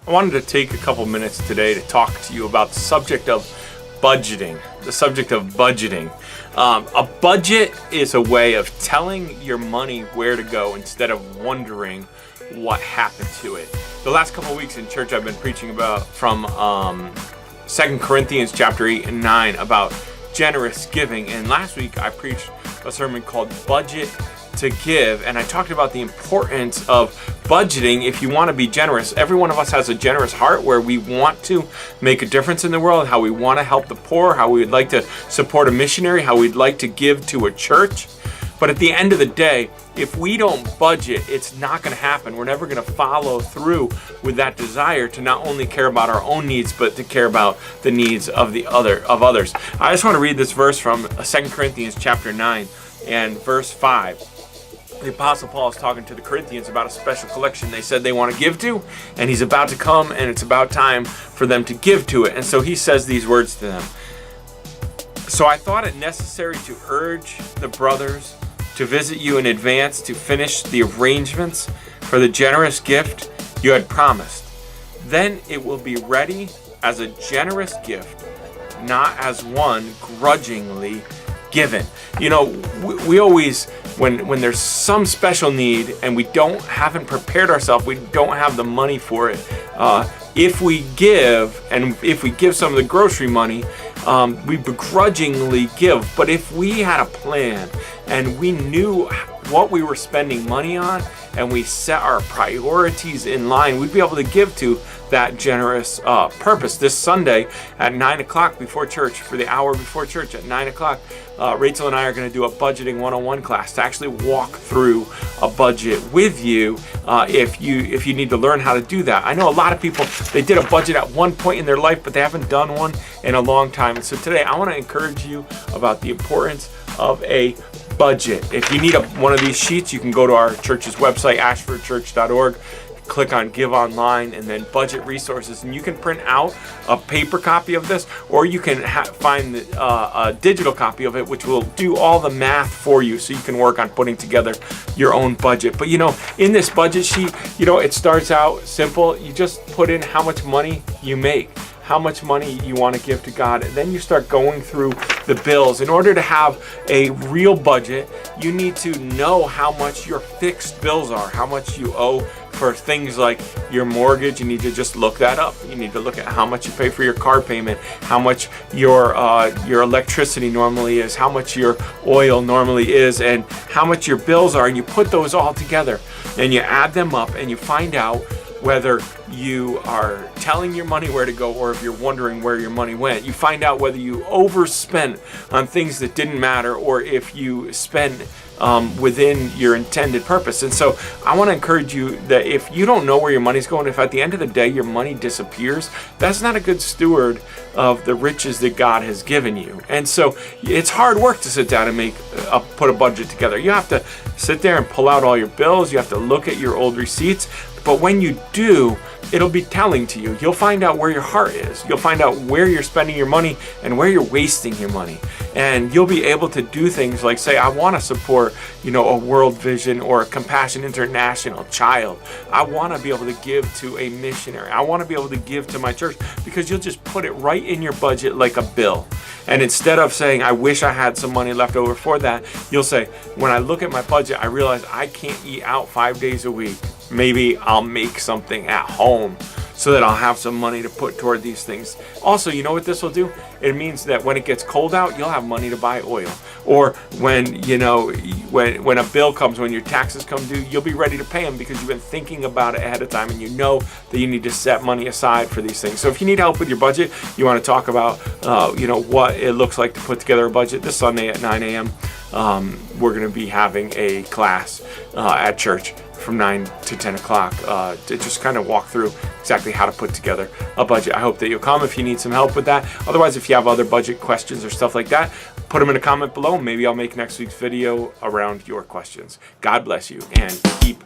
I wanted to take a couple minutes today to talk to you about the subject of budgeting. A budget is a way of telling your money where to go instead of wondering what happened to it. The last couple of weeks in church I've been preaching about from 2 Corinthians chapter 8 and 9 about generous giving, and last week I preached a sermon called Budget to Give, and I talked about the importance of budgeting if you want to be generous. Every one of us has a generous heart where we want to make a difference in the world, how we want to help the poor, how we would like to support a missionary, how we'd like to give to a church. But at the end of the day, if we don't budget, it's not going to happen. We're never going to follow through with that desire to not only care about our own needs, but to care about the needs of others. I just want to read this verse from 2 Corinthians chapter 9 and verse 5. The Apostle Paul is talking to the Corinthians about a special collection they said they want to give to, and he's about to come, and it's about time for them to give to it. And so he says these words to them. So I thought it necessary to urge the brothers to visit you in advance to finish the arrangements for the generous gift you had promised. Then it will be ready as a generous gift, not as one grudgingly given. You know, we always, when there's some special need and we haven't prepared ourselves, we don't have the money for it. If we give some of the grocery money, we begrudgingly give. But if we had a plan and we knew what we were spending money on and we set our priorities in line, we'd be able to give to that generous purpose. This Sunday at 9 o'clock before church, for the hour before church at 9 o'clock, Rachel and I are going to do a budgeting one-on-one class to actually walk through a budget with you if you need to learn how to do that. I know a lot of people, they did a budget at one point in their life, but they haven't done one in a long time. And so today I want to encourage you about the importance of a budget. If you need one of these sheets, you can go to our church's website, ashfordchurch.org. Click on Give Online and then Budget Resources, and you can print out a paper copy of this, or you can find a digital copy of it, which will do all the math for you, so you can work on putting together your own budget. But in this budget sheet, it starts out simple. You just put in how much money you make, how much money you want to give to God, and then you start going through the bills. In order to have a real budget, you need to know how much your fixed bills are, how much you owe for things like your mortgage. You need to just look that up. You need to look at how much you pay for your car payment, how much your electricity normally is, how much your oil normally is, and how much your bills are. And you put those all together and you add them up and you find out whether you are telling your money where to go or if you're wondering where your money went. You find out whether you overspent on things that didn't matter or if you spend within your intended purpose. And so I want to encourage you that if you don't know where your money's going, if at the end of the day your money disappears, that's not a good steward of the riches that God has given you. And so it's hard work to sit down and put a budget together. You have to sit there and pull out all your bills. You have to look at your old receipts. But when you do, it'll be telling to you. You'll find out where your heart is. You'll find out where you're spending your money and where you're wasting your money. And you'll be able to do things like say, I want to support, a World Vision or a Compassion International child. I want to be able to give to a missionary. I want to be able to give to my church, because you'll just put it right in your budget like a bill. And instead of saying, I wish I had some money left over for that, you'll say, when I look at my budget, I realize I can't eat out 5 days a week. Maybe I'll make something at home so that I'll have some money to put toward these things. Also, you know what this will do? It means that when it gets cold out, you'll have money to buy oil. Or when a bill comes, when your taxes come due, you'll be ready to pay them because you've been thinking about it ahead of time and you know that you need to set money aside for these things. So if you need help with your budget, you want to talk about what it looks like to put together a budget, this Sunday at 9 a.m. We're going to be having a class at church from 9 to 10 o'clock to just kind of walk through exactly how to put together a budget. I hope that you'll come if you need some help with that. Otherwise, if you have other budget questions or stuff like that, put them in a comment below. Maybe I'll make next week's video around your questions. God bless you and keep